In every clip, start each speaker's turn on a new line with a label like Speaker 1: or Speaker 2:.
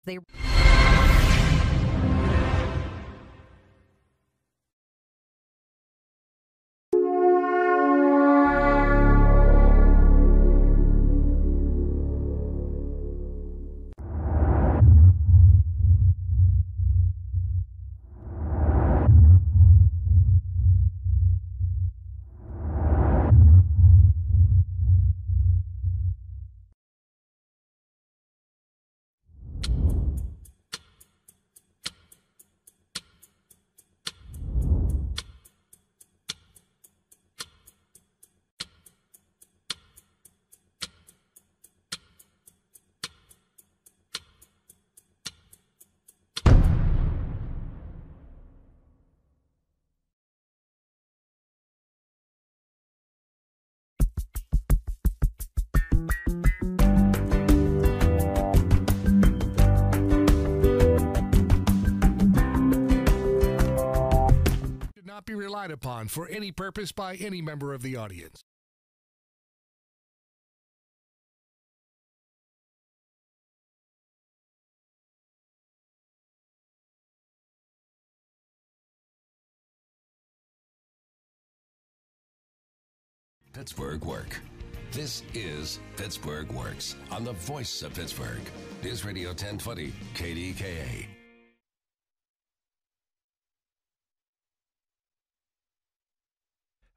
Speaker 1: They
Speaker 2: should not be relied upon for any purpose by any member of the audience.
Speaker 3: Pittsburgh Work. This is Pittsburgh Works on the voice of Pittsburgh. News Radio 1020 KDKA.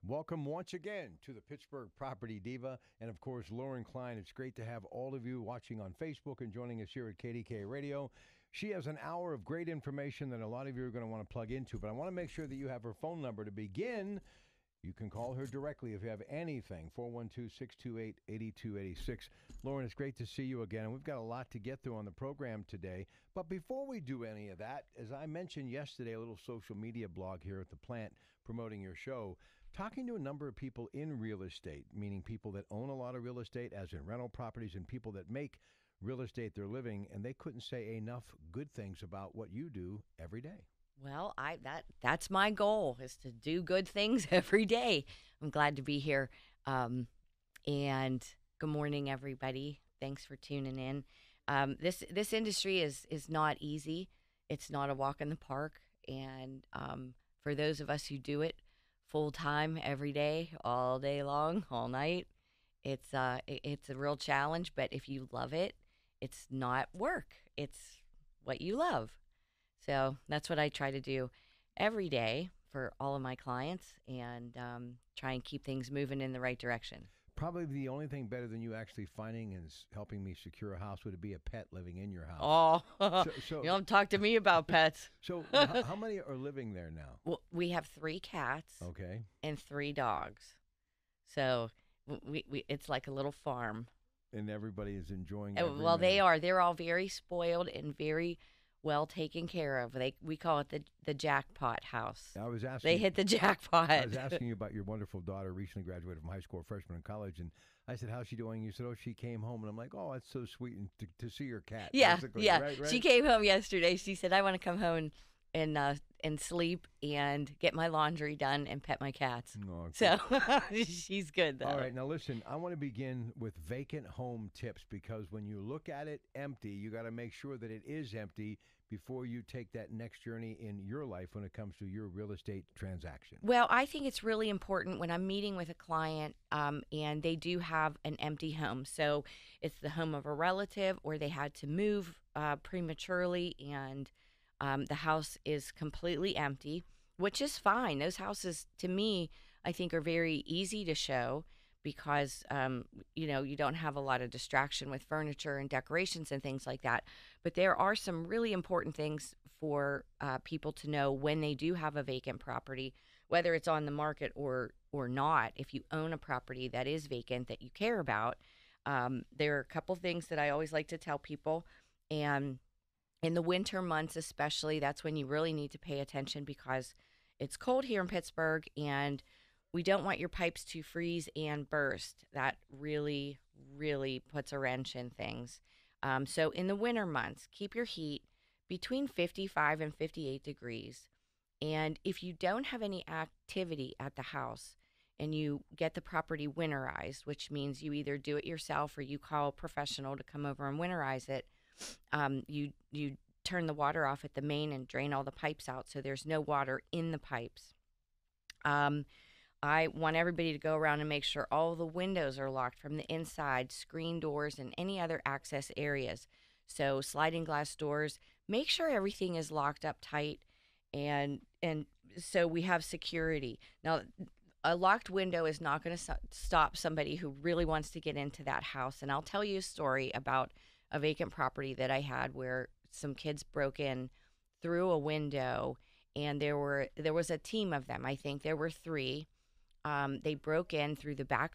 Speaker 4: Welcome once again to the Pittsburgh Property Diva and, of course, Lauren Klein. It's great to have all of you watching on Facebook and joining us here at KDK Radio. She has an hour of great information that a lot of you are going to want to plug into, but I want to make sure that you have her phone number to begin. You can call her directly if you have anything, 412-628-8286. Lauren, it's great to see you again, and we've got a lot to get through on the program today. But before we do any of that, as I mentioned yesterday, a little social media blog here at the plant promoting your show, talking to a number of people in real estate, meaning people that own a lot of real estate, as in rental properties, and people that make real estate their living, and they couldn't say enough good things about what you do every day.
Speaker 5: Well, that's my goal, is to do good things every day. I'm glad to be here. And good morning, everybody. Thanks for tuning in. This industry is not easy. It's not a walk in the park. And for those of us who do it full time every day, all day long, all night, it's a real challenge. But if you love it, it's not work. It's what you love. So that's what I try to do every day for all of my clients, and try and keep things moving in the right direction.
Speaker 4: Probably the only thing better than you actually finding and helping me secure a house would be a pet living in your house.
Speaker 5: Oh, you don't talk to me about pets.
Speaker 4: So how many are living there now?
Speaker 5: Well, we have 3 cats,
Speaker 4: Okay,
Speaker 5: and 3 dogs. So we it's like a little farm.
Speaker 4: and everybody is enjoying.
Speaker 5: Well, they are. They're all very spoiled and very well taken care of. We call it the jackpot house.
Speaker 4: I was asking.
Speaker 5: They hit the jackpot.
Speaker 4: I was asking you about your wonderful daughter, recently graduated from high school, freshman in college, and I said, "How's she doing?" You said, "Oh, she came home," and I'm like, "Oh, that's so sweet, and to see your cat."
Speaker 5: Yeah,
Speaker 4: basically.
Speaker 5: yeah.
Speaker 4: Right?
Speaker 5: She came home yesterday. She said, "I want to come home and sleep and get my laundry done and pet my cats."
Speaker 4: Oh, okay.
Speaker 5: So she's good, though.
Speaker 4: All right, now listen, I want to begin with vacant home tips, because when you look at it empty, you got to make sure that it is empty before you take that next journey in your life when it comes to your real estate transaction.
Speaker 5: Well, I think it's really important when I'm meeting with a client and they do have an empty home. So it's the home of a relative, or they had to move prematurely, and the house is completely empty, which is fine. Those houses, to me, I think are very easy to show, because, you don't have a lot of distraction with furniture and decorations and things like that. But there are some really important things for people to know when they do have a vacant property, whether it's on the market or not. If you own a property that is vacant that you care about, there are a couple things that I always like to tell people. And in the winter months especially, that's when you really need to pay attention, because it's cold here in Pittsburgh, and we don't want your pipes to freeze and burst. That really, really puts a wrench in things. So in the winter months, keep your heat between 55 and 58 degrees. And if you don't have any activity at the house and you get the property winterized, which means you either do it yourself or you call a professional to come over and winterize it, You turn the water off at the main and drain all the pipes out, so there's no water in the pipes. I want everybody to go around and make sure all the windows are locked from the inside, screen doors, and any other access areas. So sliding glass doors, make sure everything is locked up tight, and so we have security. Now, a locked window is not going to stop somebody who really wants to get into that house. And I'll tell you a story about a vacant property that I had where some kids broke in through a window, and there was a team of them. I think there were 3. They broke in through the back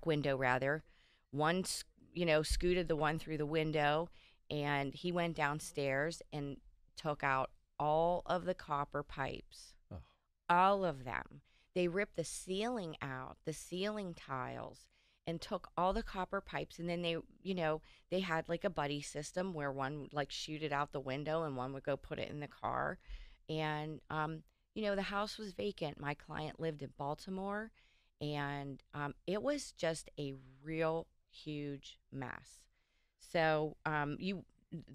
Speaker 5: window rather. One, scooted the one through the window, and he went downstairs and took out all of the copper pipes. Oh. All of them. They ripped the ceiling out, the ceiling tiles, and took all the copper pipes. And then they had like a buddy system where one would like shoot it out the window and one would go put it in the car. And, the house was vacant. My client lived in Baltimore, and it was just a real huge mess. So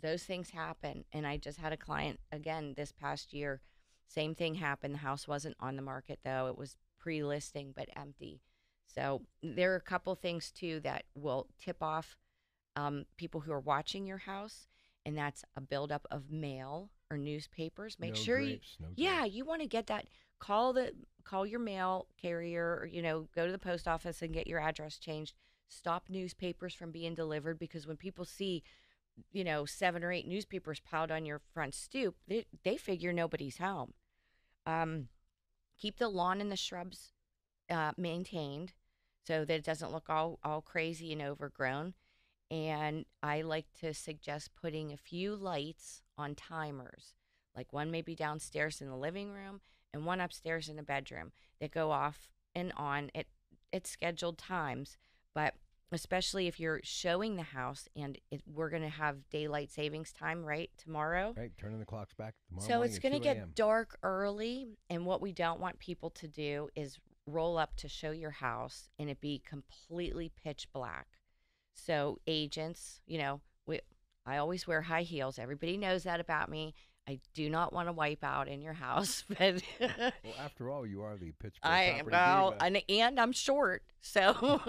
Speaker 5: those things happen. And I just had a client again this past year. Same thing happened. The house wasn't on the market, though. It was pre-listing but empty. So there are a couple things, too, that will tip off people who are watching your house, and that's a buildup of mail or newspapers. Make sure you want to get that. Call your mail carrier, or, go to the post office and get your address changed. Stop newspapers from being delivered, because when people see, 7 or 8 newspapers piled on your front stoop, they figure nobody's home. Keep the lawn and the shrubs maintained so that it doesn't look all crazy and overgrown. And I like to suggest putting a few lights on timers, like one maybe downstairs in the living room and one upstairs in the bedroom, that go off and on at scheduled times. But especially if you're showing the house, and we're going to have daylight savings time, right, tomorrow.
Speaker 4: Right, turning the clocks back tomorrow
Speaker 5: So
Speaker 4: morning
Speaker 5: it's going to
Speaker 4: 2
Speaker 5: get dark early, and what we don't want people to do is roll up to show your house and it be completely pitch black. So agents, I always wear high heels. Everybody knows that about me. I do not want to wipe out in your house, but
Speaker 4: well, after all, you are the Pittsburgh property diva.
Speaker 5: and I'm short, so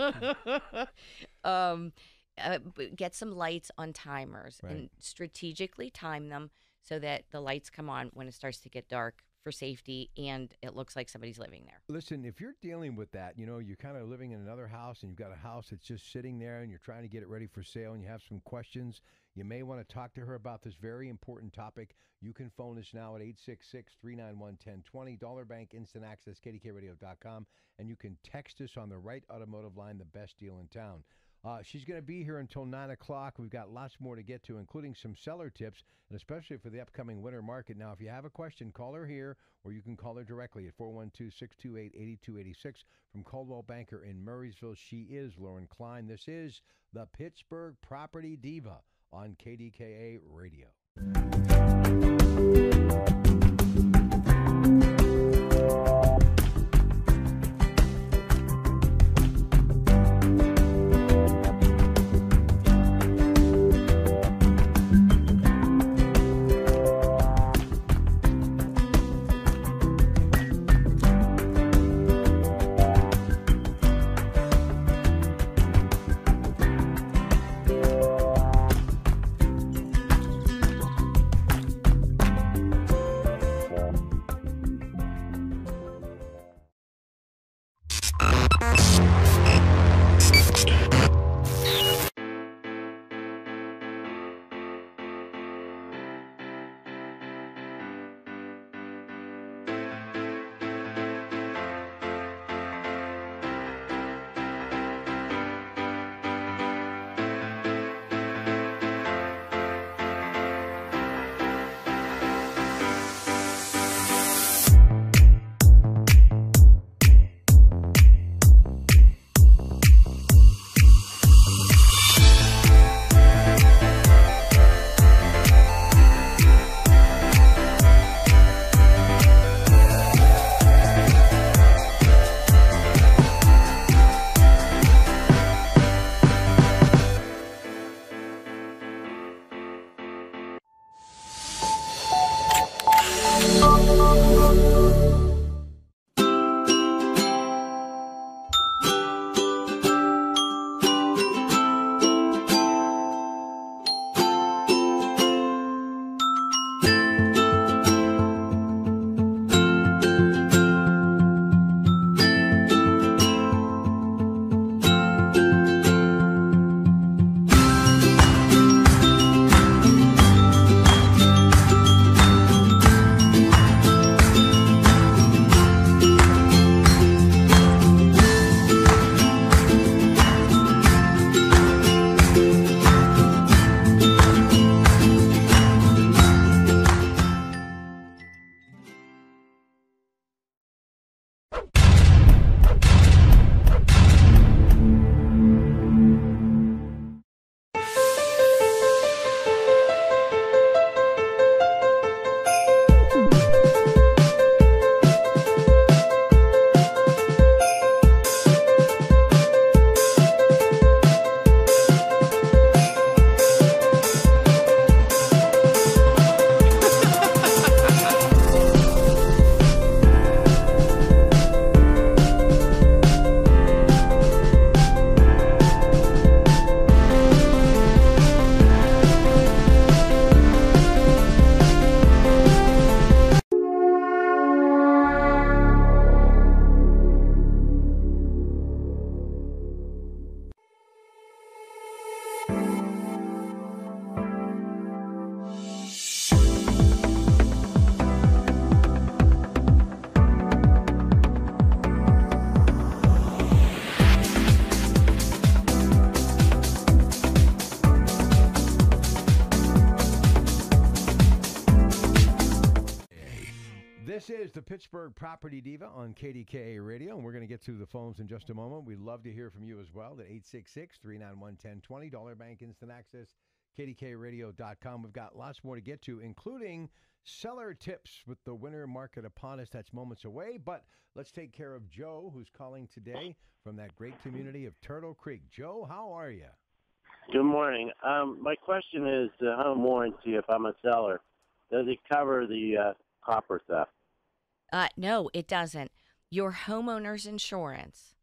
Speaker 5: get some lights on timers, right, and strategically time them so that the lights come on when it starts to get dark, for safety, and it looks like somebody's living there.
Speaker 4: Listen, if you're dealing with that, you're kind of living in another house and you've got a house that's just sitting there and you're trying to get it ready for sale and you have some questions, you may want to talk to her about this very important topic. You can phone us now at 866-391-1020, Dollar Bank Instant Access, kdkradio.com, and you can text us on the Right Automotive line, the best deal in town. She's going to be here until 9 o'clock. We've got lots more to get to, including some seller tips, and especially for the upcoming winter market. Now, if you have a question, call her here, or you can call her directly at 412-628-8286 from Coldwell Banker in Murraysville. She is Lauren Klein. This is the Pittsburgh Property Diva on KDKA Radio. This is the Pittsburgh Property Diva on KDKA Radio, and we're going to get to the phones in just a moment. We'd love to hear from you as well at 866-391-1020, Dollar Bank Instant Access, KDKRadio.com. We've got lots more to get to, including seller tips with the winter market upon us. That's moments away, but let's take care of Joe, who's calling today from that great community of Turtle Creek. Joe, how are you?
Speaker 1: Good morning. My question is the home warranty, if I'm a seller, does it cover the copper theft?
Speaker 5: No, it doesn't. Your homeowner's insurance,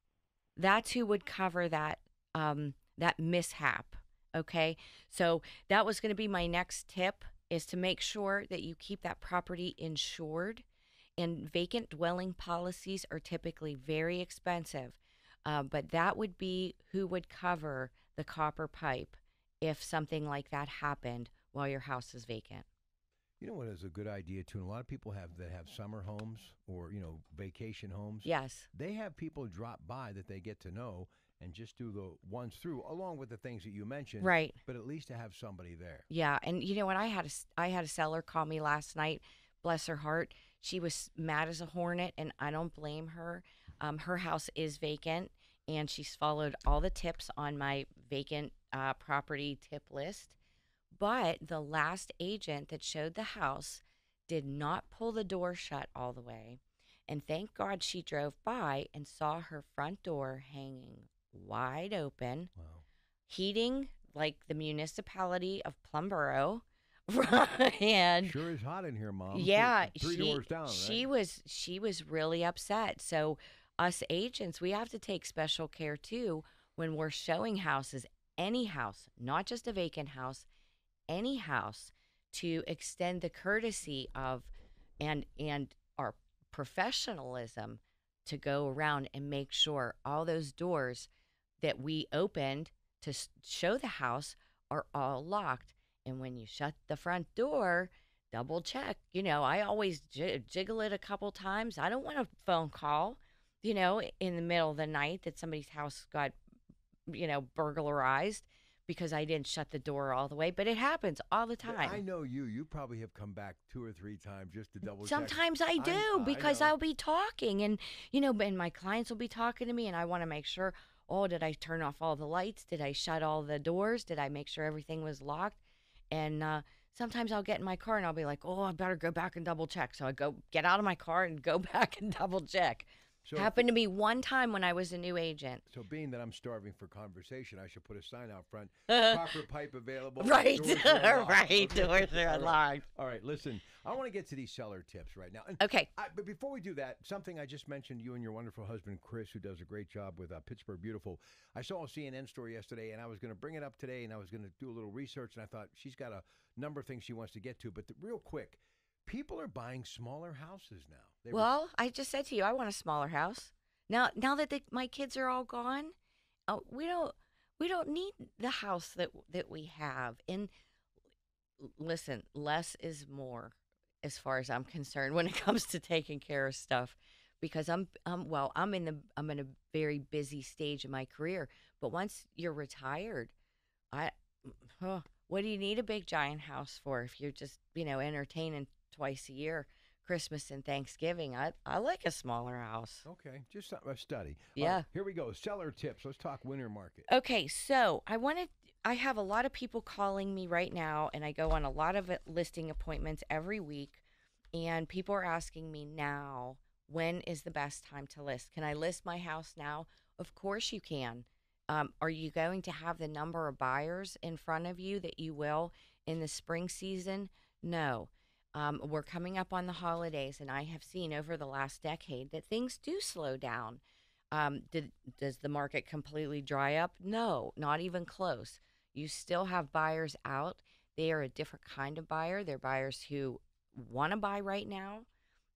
Speaker 5: that's who would cover that that mishap. Okay, so that was going to be my next tip, is to make sure that you keep that property insured. And vacant dwelling policies are typically very expensive, but that would be who would cover the copper pipe if something like that happened while your house is vacant.
Speaker 4: You know what is a good idea too? And a lot of people have summer homes or, vacation homes.
Speaker 5: Yes.
Speaker 4: They have people drop by that they get to know and just do the ones through, along with the things that you mentioned.
Speaker 5: Right.
Speaker 4: But at least to have somebody there.
Speaker 5: Yeah, and you know what? I had a seller call me last night. Bless her heart. She was mad as a hornet, and I don't blame her. Her house is vacant, and she's followed all the tips on my vacant property tip list. But the last agent that showed the house did not pull the door shut all the way. And thank God she drove by and saw her front door hanging wide open.
Speaker 4: Wow.
Speaker 5: Heating like the municipality of Plumboro. And
Speaker 4: Sure is hot in here, Mom.
Speaker 5: yeah,
Speaker 4: Three doors down, right?
Speaker 5: She was really upset. So us agents, we have to take special care too when we're showing houses, any house, not just a vacant house, any house, to extend the courtesy of and our professionalism to go around and make sure all those doors that we opened to show the house are all locked. And when you shut the front door, double check. I always jiggle it a couple times. I don't want a phone call, in the middle of the night that somebody's house got, burglarized because I didn't shut the door all the way. But it happens all the time.
Speaker 4: I know you. You probably have come back 2 or 3 times just to double check.
Speaker 5: Sometimes I do because I'll be talking and, and my clients will be talking to me and I want to make sure, did I turn off all the lights? Did I shut all the doors? Did I make sure everything was locked? And sometimes I'll get in my car and I'll be like, I better go back and double check. So I get out of my car and go back and double check.
Speaker 4: So
Speaker 5: Happened to me one time when I was a new agent.
Speaker 4: So being that I'm starving for conversation, I should put a sign out front. Copper pipe available.
Speaker 5: Right.
Speaker 4: Doors are unlocked.
Speaker 5: Right.
Speaker 4: Okay.
Speaker 5: Doors are unlocked.
Speaker 4: All right. Listen, I want to get to these seller tips right now. And
Speaker 5: Okay.
Speaker 4: but before we do that, something I just mentioned, you and your wonderful husband, Chris, who does a great job with Pittsburgh Beautiful. I saw a CNN story yesterday, and I was going to bring it up today, and I was going to do a little research, and I thought she's got a number of things she wants to get to. But real quick, people are buying smaller houses now.
Speaker 5: Well, I just said to you, I want a smaller house. Now that my kids are all gone, we don't need the house that we have. And listen, less is more, as far as I'm concerned, when it comes to taking care of stuff, because I'm in a very busy stage of my career. But once you're retired, what do you need a big giant house for if you're just entertaining twice a year? Christmas and Thanksgiving. I like a smaller house.
Speaker 4: Okay, just a study.
Speaker 5: Yeah.
Speaker 4: All right, here we go. Seller tips. Let's talk winter market.
Speaker 5: Okay, so I have a lot of people calling me right now, and I go on a lot of listing appointments every week, and people are asking me now, when is the best time to list? Can I list my house now? Of course you can. Are you going to have the number of buyers in front of you that you will in the spring season? No. We're coming up on the holidays, and I have seen over the last decade that things do slow down. Does the market completely dry up? No, not even close. You still have buyers out. They are a different kind of buyer. They're buyers who want to buy right now,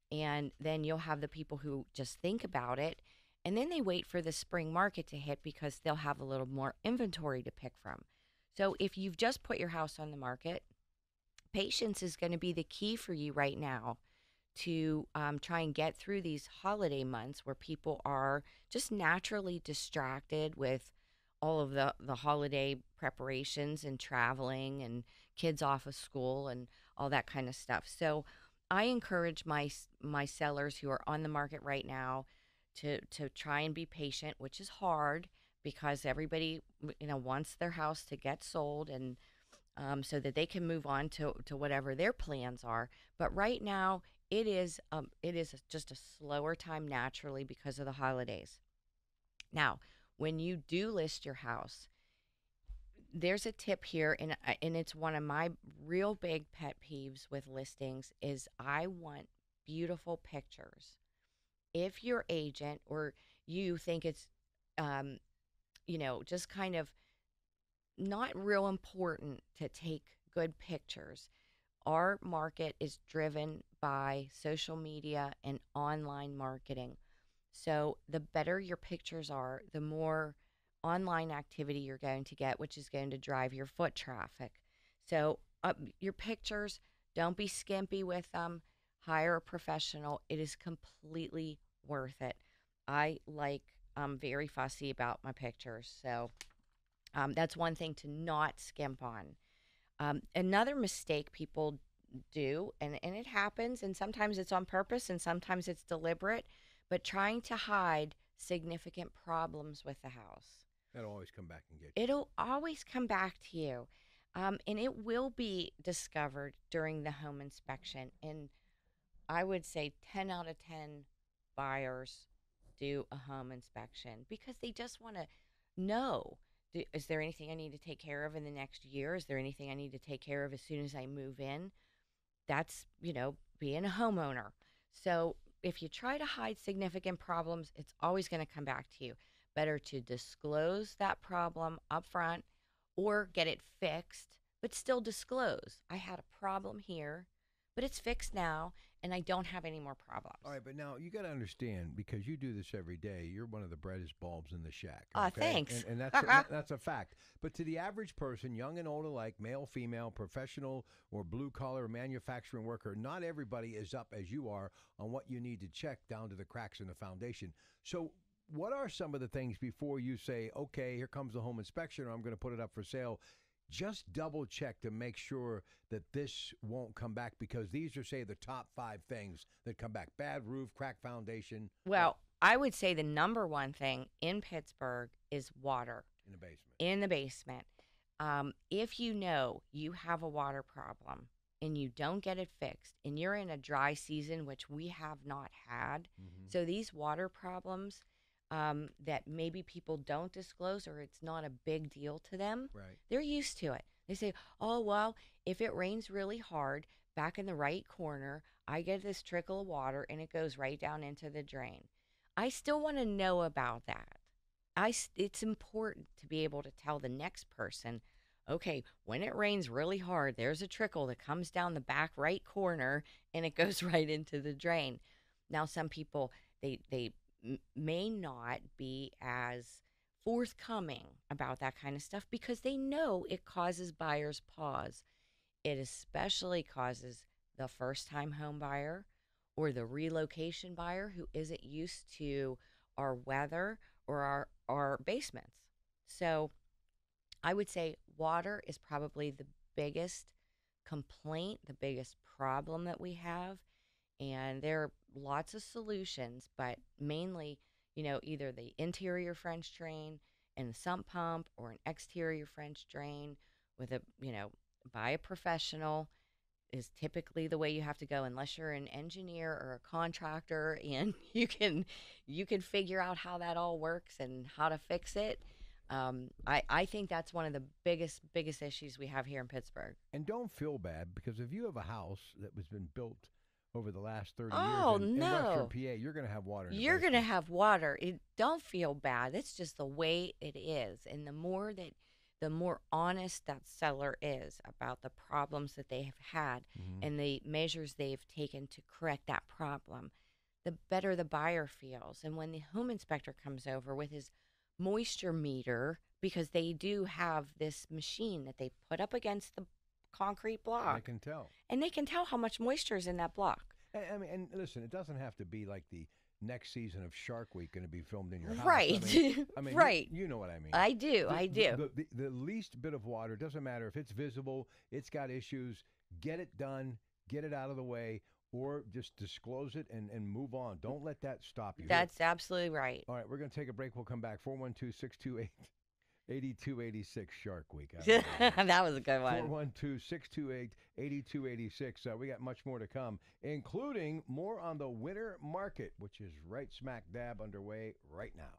Speaker 5: and then you'll have the people who just think about it, and then they wait for the spring market to hit because they'll have a little more inventory to pick from. So if you've just put your house on the market, patience is going to be the key for you right now to try and get through these holiday months where people are just naturally distracted with all of the holiday preparations and traveling and kids off of school and all that kind of stuff. So I encourage my sellers who are on the market right now to try and be patient, which is hard because everybody wants their house to get sold and so that they can move on to whatever their plans are. But right now, it is just a slower time naturally because of the holidays. Now, when you do list your house, there's a tip here, and it's one of my real big pet peeves with listings is I want beautiful pictures. If your agent or you think it's, um, just kind of not real important to take good pictures. Our market is driven by social media and online marketing. So the better your pictures are, the more online activity you're going to get, which is going to drive your foot traffic. So your pictures, don't be skimpy with them. Hire a professional. It is completely worth it. I'm very fussy about my pictures. So that's one thing to not skimp on. Another mistake people do, and it happens, and sometimes it's on purpose and sometimes it's deliberate, but trying to hide significant problems with the house.
Speaker 4: That'll always come back and get you.
Speaker 5: It'll always come back to you. And it will be discovered during the home inspection. And I would say 10 out of 10 buyers do a home inspection because they just want to know. Is there anything I need to take care of in the next year? Is there anything I need to take care of as soon as I move in? That's, being a homeowner. So if you try to hide significant problems, it's always going to come back to you. Better to disclose that problem up front or get it fixed, but still disclose. I had a problem here, but it's fixed now, and I don't have any more problems.
Speaker 4: All right, but now you got to understand, because you do this every day, you're one of the brightest bulbs in the shack.
Speaker 5: Thanks.
Speaker 4: And that's a fact. But to the average person, young and old alike, male, female, professional, or blue-collar manufacturing worker, not everybody is up as you are on what you need to check down to the cracks in the foundation. So what are some of the things before you say, okay, here comes the home inspection, or I'm going to put it up for sale? Just double check to make sure that this won't come back, because these are, say, the top 5 things that come back. Bad roof, cracked foundation.
Speaker 5: Well, I would say the number one thing in Pittsburgh is water.
Speaker 4: In the basement.
Speaker 5: In the basement. If you know you have a water problem and you don't get it fixed and you're in a dry season, which we have not had, so these water problems that maybe people don't disclose or it's not a big deal to them,
Speaker 4: right,
Speaker 5: they're used to it. They say, oh, well, if it rains really hard, back in the right corner, I get this trickle of water and it goes right down into the drain. I still want to know about that. It's important to be able to tell the next person, okay, when it rains really hard, there's a trickle that comes down the back right corner and it goes right into the drain. Now, some people, they may not be as forthcoming about that kind of stuff because they know it causes buyers pause. It especially causes the first-time home buyer or the relocation buyer who isn't used to our weather or our basements. So I would say water is probably the biggest complaint, the biggest problem that we have. And there are lots of solutions, but mainly, either the interior French drain and a sump pump or an exterior French drain with by a professional is typically the way you have to go, unless you're an engineer or a contractor and you can figure out how that all works and how to fix it. I think that's one of the biggest issues we have here in Pittsburgh.
Speaker 4: And don't feel bad, because if you have a house that was been built over the last 30
Speaker 5: years
Speaker 4: in Western PA, you're going to have water in the
Speaker 5: You're going to
Speaker 4: basement.
Speaker 5: have water. Don't feel bad. It's just the way it is. And the more honest that seller is about the problems that they have had and the measures they've taken to correct that problem, the better the buyer feels. And when the home inspector comes over with his moisture meter, because they do have this machine that they put up against the concrete block.
Speaker 4: They can tell.
Speaker 5: And they can tell how much moisture is in that block.
Speaker 4: And listen, it doesn't have to be like the next season of Shark Week going to be filmed in your house.
Speaker 5: Right.
Speaker 4: I mean
Speaker 5: right.
Speaker 4: You know what I mean.
Speaker 5: I do.
Speaker 4: The least bit of water, doesn't matter if it's visible, it's got issues, get it done, get it out of the way. or just disclose it and move on. Don't let that stop you.
Speaker 5: That's absolutely right.
Speaker 4: All right, we're going to take a break. We'll come back. 412-628-8286, Shark Week.
Speaker 5: That was a good one.
Speaker 4: 412-628-8286. We got much more to come, including more on the winter market, which is right smack dab underway right now.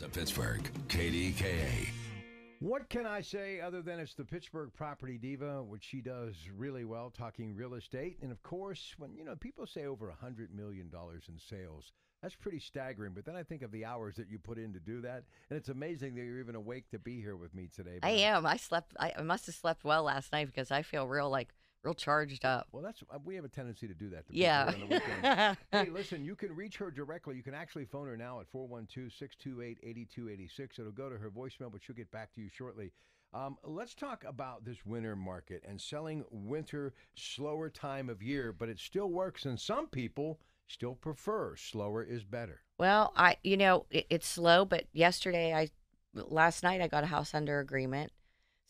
Speaker 3: of Pittsburgh, KDKA.
Speaker 4: What can I say other than it's the Pittsburgh Property Diva, which she does really well, talking real estate. And of course, when people say over $100 million in sales, that's pretty staggering. But then I think of the hours that you put in to do that, and it's amazing that you're even awake to be here with me today.
Speaker 5: I am. I must have slept well last night because I feel real charged up.
Speaker 4: Well, we have a tendency to do that.
Speaker 5: Yeah.
Speaker 4: On the weekend. Hey, listen, you can reach her directly. You can actually phone her now at 412-628-8286. It'll go to her voicemail, but she'll get back to you shortly. Let's talk about this winter market and selling winter, slower time of year, but it still works, and some people still prefer slower is better.
Speaker 5: Well, it's slow, but last night I got a house under agreement.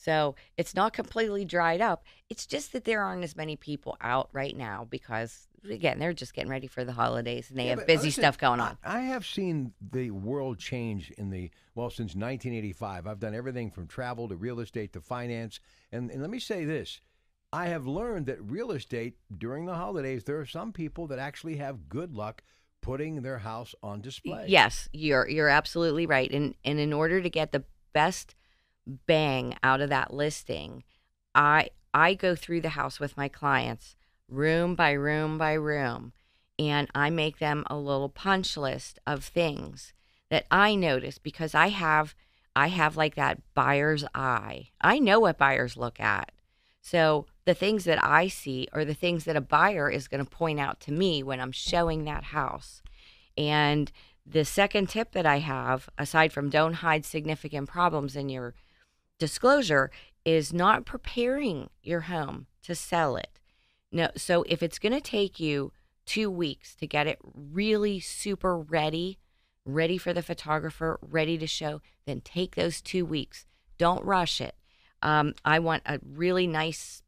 Speaker 5: So it's not completely dried up. It's just that there aren't as many people out right now because, again, they're just getting ready for the holidays and they have busy stuff going on.
Speaker 4: I have seen the world change since 1985. I've done everything from travel to real estate to finance. And let me say this. I have learned that real estate during the holidays, there are some people that actually have good luck putting their house on display.
Speaker 5: Yes, you're absolutely right. And in order to get the best bang out of that listing, I go through the house with my clients room by room by room, and I make them a little punch list of things that I notice because I have like that buyer's eye. I know what buyers look at. So the things that I see are the things that a buyer is going to point out to me when I'm showing that house. And the second tip that I have, aside from don't hide significant problems in your disclosure, is not preparing your home to sell it. No, so if it's going to take you 2 weeks to get it really super ready for the photographer, ready to show, then take those 2 weeks. Don't rush it. I want a really nice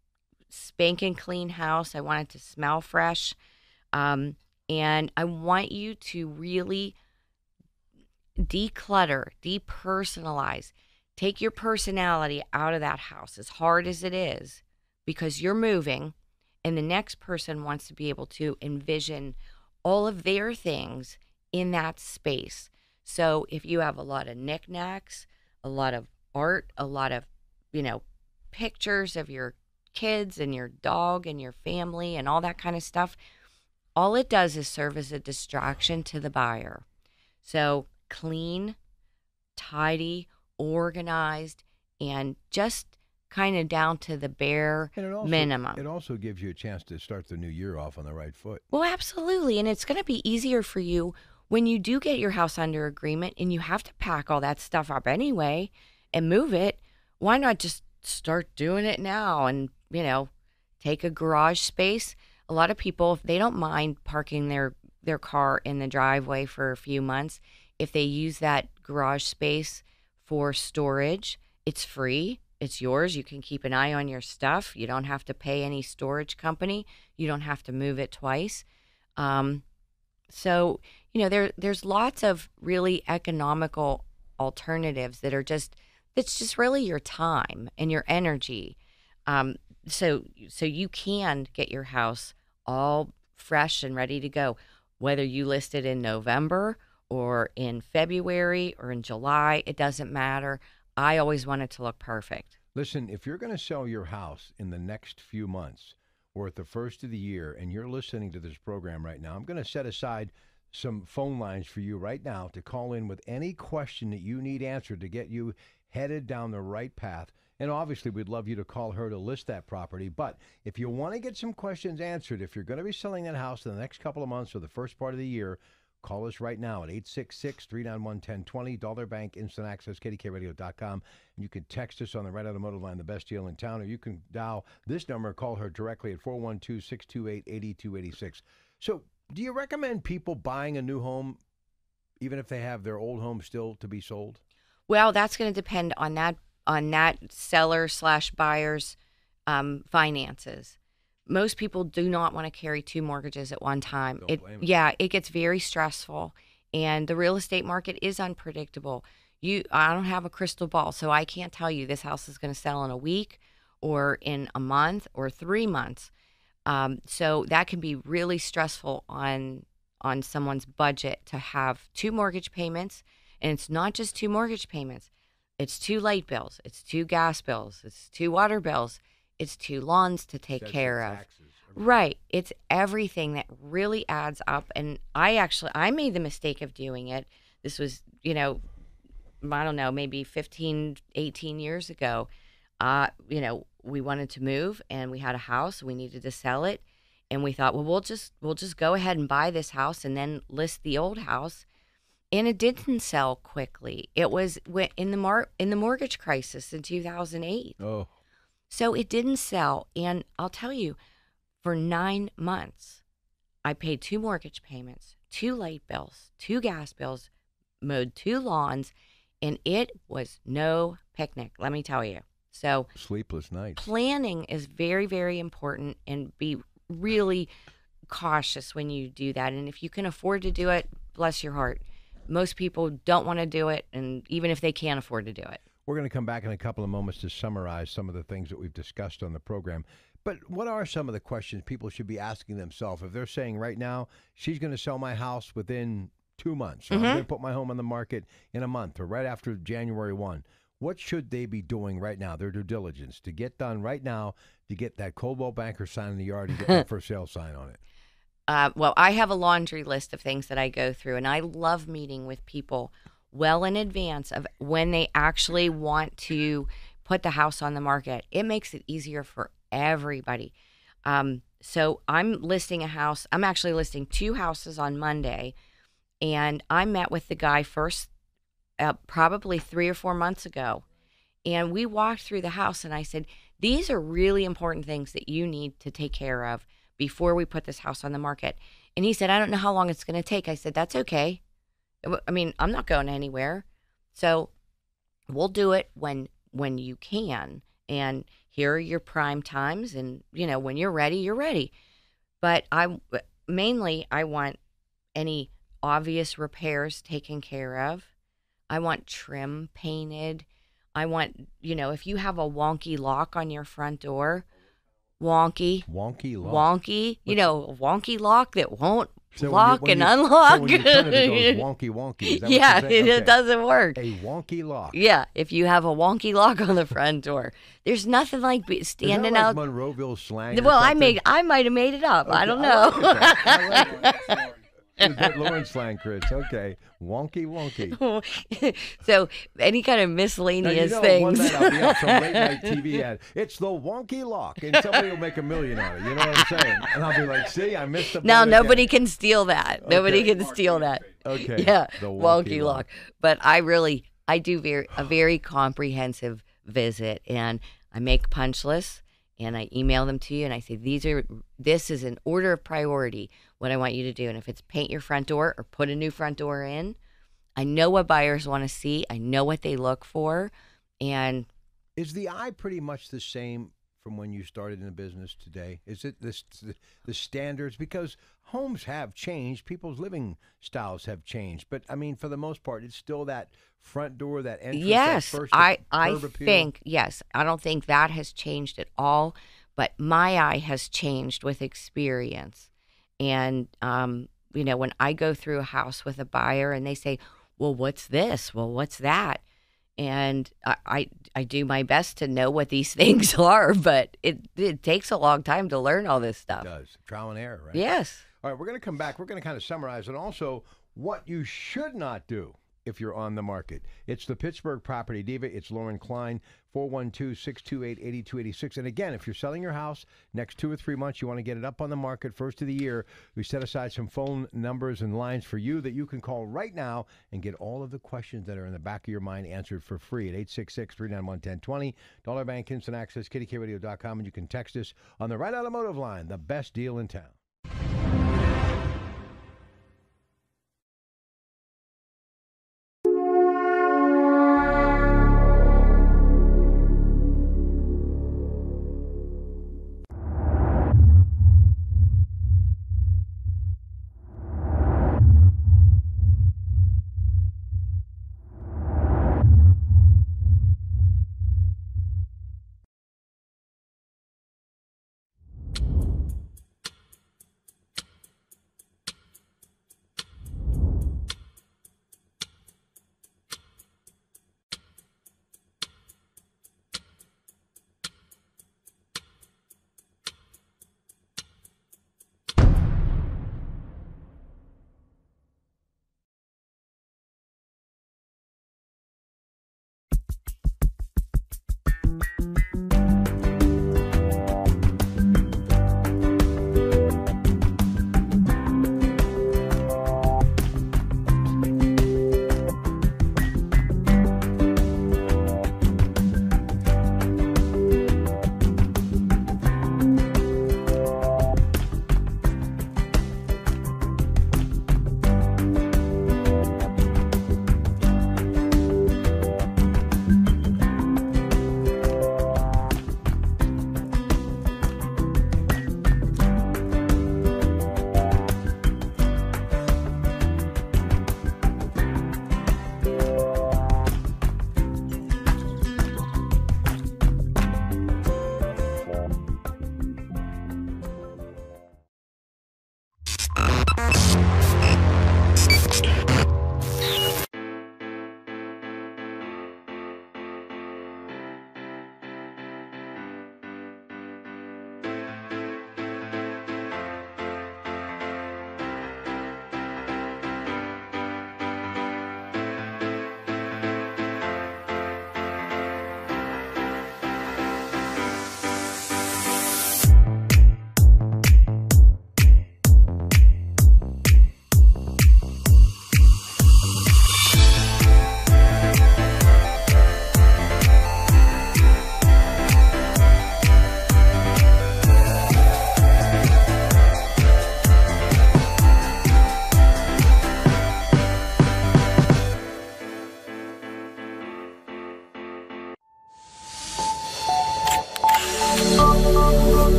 Speaker 5: spanking clean house. I want it to smell fresh. And I want you to really declutter, depersonalize. Take your personality out of that house, as hard as it is, because you're moving, and the next person wants to be able to envision all of their things in that space. So if you have a lot of knickknacks, a lot of art, a lot of, pictures of your kids and your dog and your family and all that kind of stuff, all it does is serve as a distraction to the buyer. So clean, tidy, organized, and just kind of down to the bare minimum.
Speaker 4: It also gives you a chance to start the new year off on the right foot.
Speaker 5: Well, absolutely. And it's going to be easier for you when you do get your house under agreement and you have to pack all that stuff up anyway and move it. Why not just start doing it now and, take a garage space? A lot of people, if they don't mind parking their car in the driveway for a few months, if they use that garage space for storage, it's free. It's yours. You can keep an eye on your stuff. You don't have to pay any storage company. You don't have to move it twice. So, there's lots of really economical alternatives that are it's just really your time and your energy. So you can get your house all fresh and ready to go, whether you list it in November or in February or in July, it doesn't matter. I always want it to look perfect.
Speaker 4: Listen, if you're going to sell your house in the next few months or at the first of the year and you're listening to this program right now, I'm going to set aside some phone lines for you right now to call in with any question that you need answered to get you headed down the right path. And obviously, we'd love you to call her to list that property. But if you want to get some questions answered, if you're going to be selling that house in the next couple of months or the first part of the year, call us right now at 866-391-1020, Dollar Bank, Instant Access, KDKRadio.com. And you can text us on the Red Automotive line, the best deal in town, or you can dial this number, call her directly at 412-628-8286. So do you recommend people buying a new home even if they have their old home still to be sold?
Speaker 5: Well, that's going to depend on that seller/buyer's finances. Most people do not want to carry two mortgages at one time. It gets very stressful, and the real estate market is unpredictable. I don't have a crystal ball, so I can't tell you this house is going to sell in a week or in a month or 3 months. So that can be really stressful on someone's budget to have two mortgage payments And it's not just 2 mortgage payments. It's 2 light bills. It's 2 gas bills. It's 2 water bills. It's 2 lawns to take care of.
Speaker 4: Taxes.
Speaker 5: Right. It's everything that really adds up. And I made the mistake of doing it. This was, I don't know, maybe 15, 18 years ago. We wanted to move and we had a house. We needed to sell it. And we thought, well, we'll just go ahead and buy this house and then list the old house. And it didn't sell quickly. It was in the mortgage crisis in 2008.
Speaker 4: Oh.
Speaker 5: So it didn't sell. And I'll tell you, for 9 months, I paid 2 mortgage payments, 2 light bills, 2 gas bills, mowed 2 lawns, and it was no picnic, let me tell you. So
Speaker 4: sleepless nights.
Speaker 5: Planning is very, very important, and be really cautious when you do that. And if you can afford to do it, bless your heart. Most people don't want to do it, and even if they can't afford to do it.
Speaker 4: We're going to come back in a couple of moments to summarize some of the things that we've discussed on the program. But what are some of the questions people should be asking themselves if they're saying right now, she's going to sell my house within 2 months, or I'm going to put my home on the market in a month or right after January 1? What should they be doing right now, their due diligence, to get done right now to get that Coldwell Banker sign in the yard and get that for sale sign on it?
Speaker 5: Well, I have a laundry list of things that I go through, and I love meeting with people well in advance of when they actually want to put the house on the market. It makes it easier for everybody. So I'm listing a house. I'm actually listing 2 houses on Monday, and I met with the guy first probably 3 or 4 months ago, and we walked through the house, and I said, these are really important things that you need to take care of before we put this house on the market. And he said, I don't know how long it's going to take. I said, that's okay. I mean, I'm not going anywhere. So we'll do it when you can. And here are your prime times. And, when you're ready, you're ready. But I want any obvious repairs taken care of. I want trim painted. I want, if you have a wonky lock on your front door, wonky lock, a wonky lock that won't lock and unlock.
Speaker 4: So when you turn it, it goes wonky. Is that
Speaker 5: Yeah,
Speaker 4: what you're saying?
Speaker 5: it doesn't work.
Speaker 4: A wonky lock.
Speaker 5: Yeah, if you have a wonky lock on the front door, there's nothing like standing
Speaker 4: Is that
Speaker 5: out.
Speaker 4: like Monroeville slang? Or
Speaker 5: Well,
Speaker 4: something?
Speaker 5: I might have made it up.
Speaker 4: Okay,
Speaker 5: I don't know.
Speaker 4: I like it. Is that Lauren's slang, Chris? Okay, wonky.
Speaker 5: So any kind of miscellaneous
Speaker 4: One
Speaker 5: things.
Speaker 4: night I'll be on some late night TV ad. It's the wonky lock, and somebody will make $1 million on it. You know what I'm saying? And I'll be like, see, I missed the.
Speaker 5: Now
Speaker 4: point
Speaker 5: nobody
Speaker 4: again.
Speaker 5: can steal that. Nobody can steal that.
Speaker 4: Okay.
Speaker 5: Yeah,
Speaker 4: The
Speaker 5: wonky lock. But I do a very comprehensive visit, and I make punch lists, and I email them to you, and I say, this is an order of priority, what I want you to do. And if it's paint your front door or put a new front door in, I know what buyers want to see. I know what they look for. And
Speaker 4: is the eye pretty much the same from when you started in the business today? Is it the standards? Because homes have changed. People's living styles have changed. But, I mean, for the most part, it's still that front door, that entrance,
Speaker 5: yes,
Speaker 4: that first
Speaker 5: I
Speaker 4: curb appeal.
Speaker 5: think, yes, I don't think that has changed at all. But my eye has changed with experience. And, when I go through a house with a buyer and they say, well, what's this? Well, what's that? And I do my best to know what these things are, but it takes a long time to learn all this stuff.
Speaker 4: It does. Trial and error, right?
Speaker 5: Yes.
Speaker 4: All right, we're going to come back. We're going to kind of summarize and also what you should not do if you're on the market. It's the Pittsburgh Property Diva. It's Lauren Klein, 412-628-8286. And again, if you're selling your house next 2 or 3 months, you want to get it up on the market first of the year, we set aside some phone numbers and lines for you that you can call right now and get all of the questions that are in the back of your mind answered for free at 866-391-1020. Dollar Bank Instant Access, KDKRadio.com, and you can text us on the Right Automotive line, the best deal in town.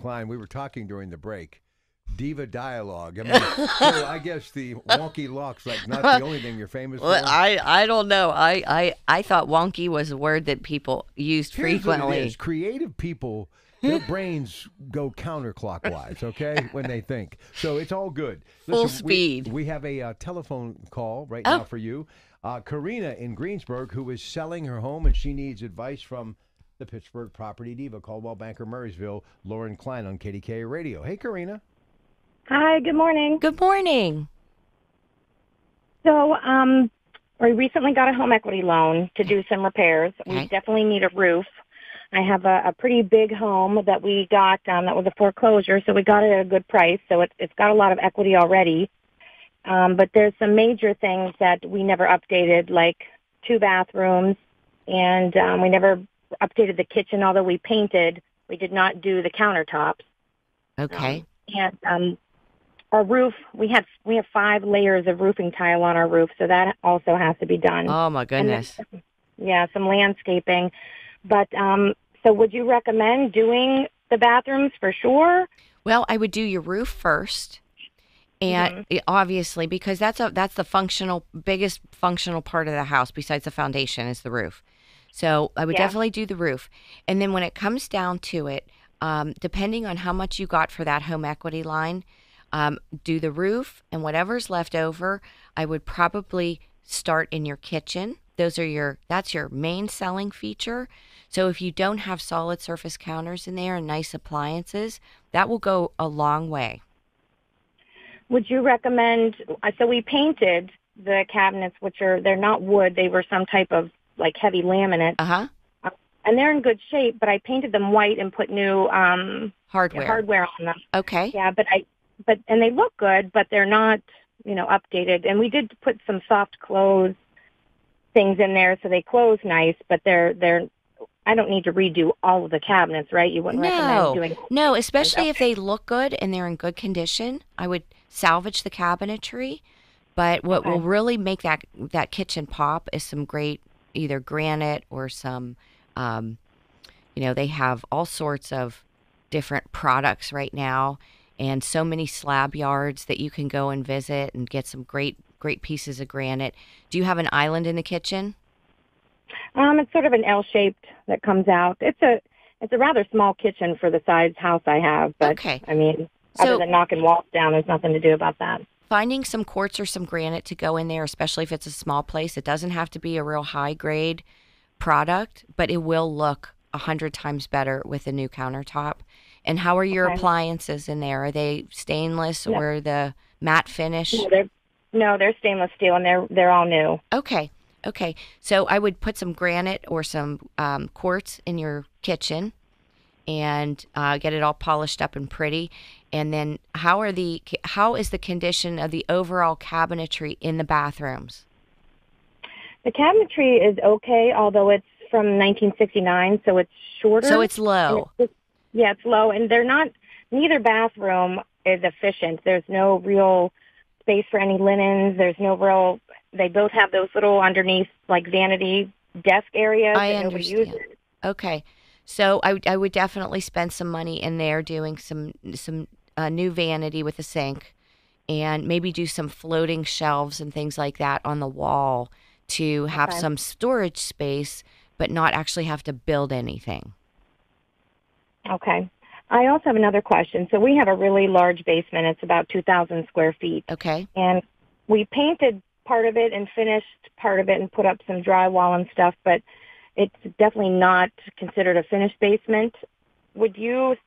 Speaker 4: Klein. We were talking during the break. Diva dialogue. I mean, so I guess the wonky lock's like not the only thing you're famous for.
Speaker 5: Well, I don't know. I thought wonky was a word that people used
Speaker 4: Here's what
Speaker 5: frequently.
Speaker 4: it is. Creative people, their brains go counterclockwise, okay, when they think. So it's all good.
Speaker 5: Full speed.
Speaker 4: We have a telephone call right now for you. Karina in Greensburg, who is selling her home, and she needs advice from the Pittsburgh Property Diva, Coldwell Banker Murraysville, Lauren Klein on KDKA Radio. Hey, Karina.
Speaker 6: Hi, good morning.
Speaker 5: Good morning.
Speaker 6: So, we recently got a home equity loan to do some repairs.
Speaker 5: Okay.
Speaker 6: We definitely need a roof. I have a pretty big home that we got that was a foreclosure, so we got it at a good price. So it's got a lot of equity already. But there's some major things that we never updated, like 2 bathrooms, and we never updated the kitchen. Although we painted, we did not do the countertops.
Speaker 5: Okay.
Speaker 6: And our roof, we have 5 layers of roofing tile on our roof, so that also has to be done.
Speaker 5: Oh my goodness.
Speaker 6: And then, some landscaping. But so would you recommend doing the bathrooms for sure?
Speaker 5: Well, I would do your roof first. And obviously, because that's the biggest functional part of the house besides the foundation is the roof. So I would definitely do the roof. And then when it comes down to it, depending on how much you got for that home equity line, do the roof, and whatever's left over, I would probably start in your kitchen. That's your main selling feature. So if you don't have solid surface counters in there and nice appliances, that will go a long way.
Speaker 6: Would you recommend, so we painted the cabinets, they're not wood, they were some type of like heavy laminate.
Speaker 5: Uh-huh.
Speaker 6: And they're in good shape, but I painted them white and put new hardware on them.
Speaker 5: Okay.
Speaker 6: Yeah, and they look good, but they're not, updated. And we did put some soft close things in there, so they close nice, but they're I don't need to redo all of the cabinets, right? You wouldn't recommend doing
Speaker 5: No, especially if they look good and they're in good condition. I would salvage the cabinetry, but what will really make that kitchen pop is some great either granite or some they have all sorts of different products right now, and so many slab yards that you can go and visit and get some great pieces of granite. Do you have an island in the kitchen?
Speaker 6: It's sort of an L-shaped that comes out. It's a rather small kitchen for the size house I have, but
Speaker 5: okay.
Speaker 6: I mean, other than knocking walls down, there's nothing to do about that.
Speaker 5: Finding some quartz or some granite to go in there, especially if it's a small place. It doesn't have to be a real high grade product, but it will look 100 times better with a new countertop. And how are your appliances in there? Are they stainless or the matte finish?
Speaker 6: No, they're stainless steel, and they're all new.
Speaker 5: Okay. So I would put some granite or some quartz in your kitchen and get it all polished up and pretty. And then how is the condition of the overall cabinetry in the bathrooms?
Speaker 6: The cabinetry is okay, although it's from 1969, so it's shorter.
Speaker 5: So it's low.
Speaker 6: It's low, and neither bathroom is efficient. There's no real space for any linens. They both have those little underneath, like, vanity desk areas that nobody uses.
Speaker 5: Okay. So I would definitely spend some money in there doing some new vanity with a sink, and maybe do some floating shelves and things like that on the wall to have some storage space, but not actually have to build anything.
Speaker 6: Okay. I also have another question. So we have a really large basement. It's about 2,000 square feet.
Speaker 5: Okay.
Speaker 6: And we painted part of it and finished part of it and put up some drywall and stuff, but it's definitely not considered a finished basement. Would you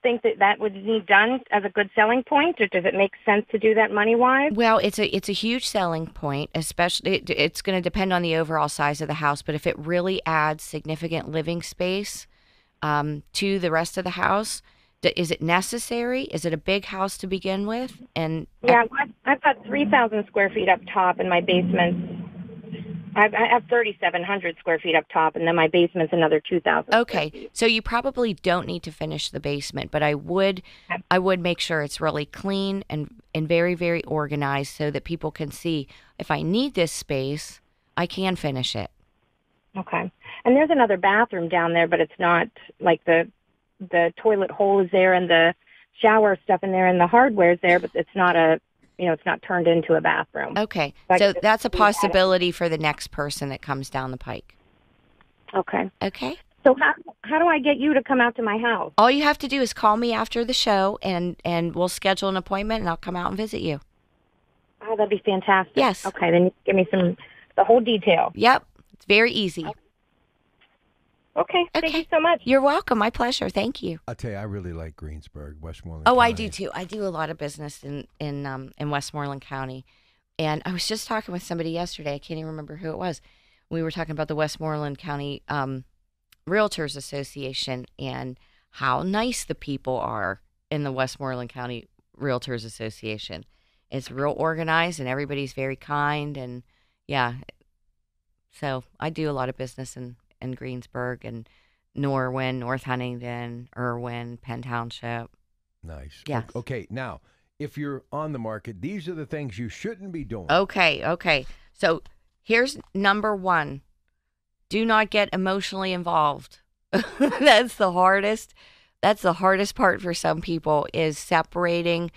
Speaker 6: think that would need done as a good selling point, or does it make sense to do that money-wise?
Speaker 5: Well, it's a huge selling point, especially it's going to depend on the overall size of the house, but if it really adds significant living space to the rest of the house, is it necessary? Is it a big house to begin with? And
Speaker 6: I've got 3,000 square feet up top, and my basement, I have 3,700 square feet up top, and then my basement's another 2,000.
Speaker 5: Okay, so you probably don't need to finish the basement, but I would make sure it's really clean and very, very organized so that people can see, if I need this space, I can finish it.
Speaker 6: Okay. And there's another bathroom down there, but it's not like the the toilet hole is there and the shower stuff in there and the hardware's there, but it's not it's not turned into a bathroom.
Speaker 5: Okay.
Speaker 6: But
Speaker 5: So that's a possibility for the next person that comes down the pike.
Speaker 6: Okay.
Speaker 5: Okay.
Speaker 6: So how do I get you to come out to my house?
Speaker 5: All you have to do is call me after the show, and we'll schedule an appointment, and I'll come out and visit you.
Speaker 6: Oh, that'd be fantastic.
Speaker 5: Yes.
Speaker 6: Okay, then give me the whole detail.
Speaker 5: Yep. It's very easy.
Speaker 6: Okay. Thank you so much.
Speaker 5: You're welcome. My pleasure. Thank you.
Speaker 4: I'll tell you, I really like Greensburg, Westmoreland.
Speaker 5: Oh,
Speaker 4: County.
Speaker 5: I do too. I do a lot of business in Westmoreland County, and I was just talking with somebody yesterday. I can't even remember who it was. We were talking about the Westmoreland County Realtors Association and how nice the people are in the Westmoreland County Realtors Association. It's real organized and everybody's very kind, and yeah. So I do a lot of business in Greensburg and Norwin, North Huntingdon, Irwin, Penn Township.
Speaker 4: Nice.
Speaker 5: Yes.
Speaker 4: Okay, now, if you're on the market, these are the things you shouldn't be doing.
Speaker 5: Okay. So here's number 1. Do not get emotionally involved. That's the hardest. That's the hardest part for some people, is separating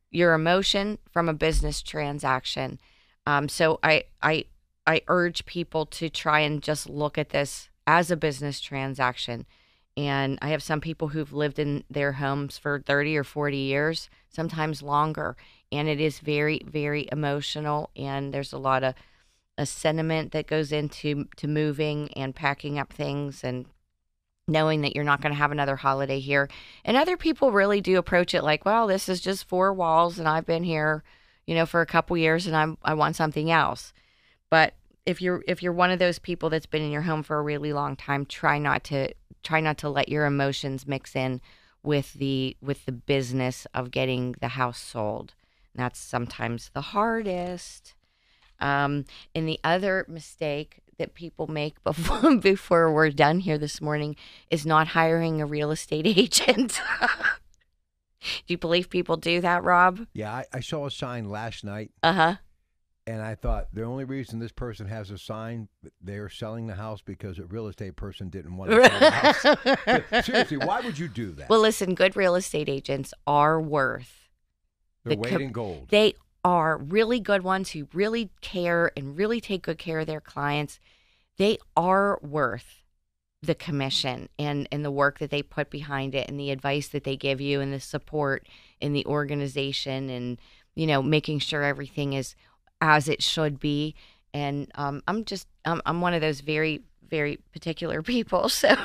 Speaker 5: your emotion from a business transaction. So I urge people to try and just look at this as a business transaction. And I have some people who've lived in their homes for 30 or 40 years, sometimes longer. And it is very, very emotional. And there's a lot of a sentiment that goes into moving and packing up things and knowing that you're not going to have another holiday here. And other people really do approach it like, well, this is just 4 walls and I've been here, for a couple years and I want something else. But if you're one of those people that's been in your home for a really long time, try not to let your emotions mix in with the business of getting the house sold. And that's sometimes the hardest. And the other mistake that people make before we're done here this morning is not hiring a real estate agent. Do you believe people do that, Rob?
Speaker 4: Yeah, I saw a sign last night.
Speaker 5: Uh-huh.
Speaker 4: And I thought the only reason this person has a sign, they're selling the house because a real estate person didn't want to sell the house. But seriously, why would you do that?
Speaker 5: Well, listen, good real estate agents are worth
Speaker 4: Their weight in gold.
Speaker 5: They are really good ones who really care and really take good care of their clients. They are worth the commission and the work that they put behind it and the advice that they give you and the support in the organization and, making sure everything is as it should be. And I'm one of those very, very particular people. So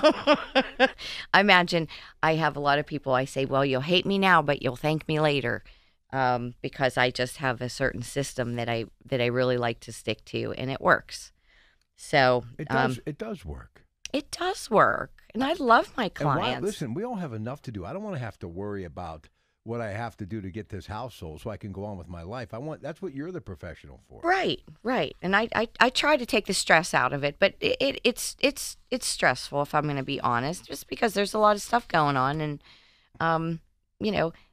Speaker 5: I imagine I have a lot of people I say, well, you'll hate me now, but you'll thank me later. Because I just have a certain system that I really like to stick to, and it works. So
Speaker 4: it does. It does work.
Speaker 5: It does work, and I love my clients.
Speaker 4: Listen, we all have enough to do. I don't want to have to worry about what I have to do to get this house sold so I can go on with my life. That's what you're the professional for. Right.
Speaker 5: And I try to take the stress out of it, but it's stressful, if I'm going to be honest, just because there's a lot of stuff going on, and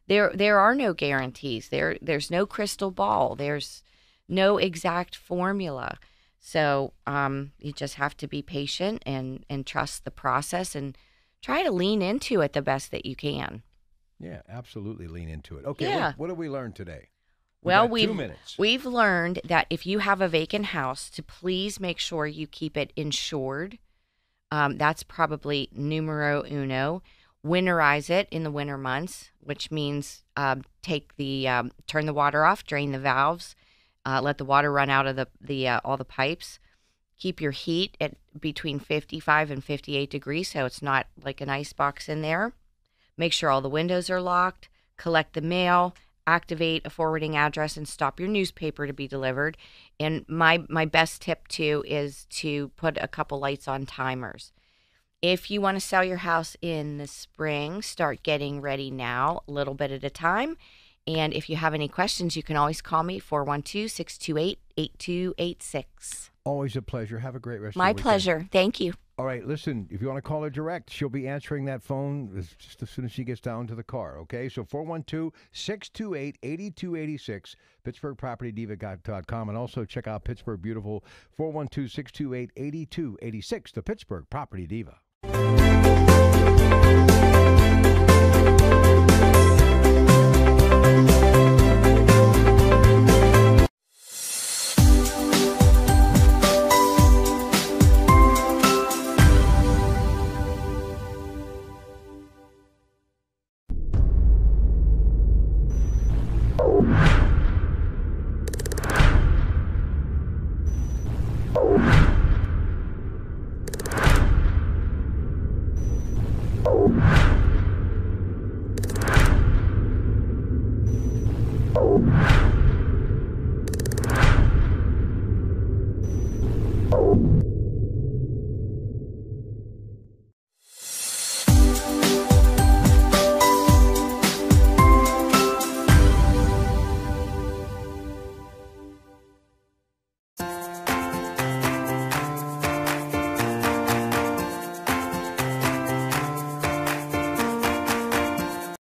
Speaker 5: There are no guarantees. There's no crystal ball. There's no exact formula. So you just have to be patient and trust the process and try to lean into it the best that you can.
Speaker 4: Yeah, absolutely lean into it. Okay,
Speaker 5: yeah.
Speaker 4: What did we learn today?
Speaker 5: Well,
Speaker 4: 2 minutes.
Speaker 5: We've learned that if you have a vacant house, to please make sure you keep it insured. That's probably numero uno. Winterize it in the winter months, which means turn the water off, drain the valves, let the water run out of all the pipes. Keep your heat at between 55 and 58 degrees, so it's not like an ice box in there. Make sure all the windows are locked. Collect the mail. Activate a forwarding address and stop your newspaper to be delivered. And my best tip too is to put a couple lights on timers. If you want to sell your house in the spring, start getting ready now, a little bit at a time. And if you have any questions, you can always call me, 412-628-8286.
Speaker 4: Always a pleasure. Have a great rest of the
Speaker 5: My
Speaker 4: weekend.
Speaker 5: pleasure. Thank you.
Speaker 4: All right, listen, if you want to call her direct, she'll be answering that phone just as soon as she gets down to the car, okay? So 412-628-8286, PittsburghPropertyDiva.com, and also check out Pittsburgh Beautiful, 412-628-8286, the Pittsburgh Property Diva.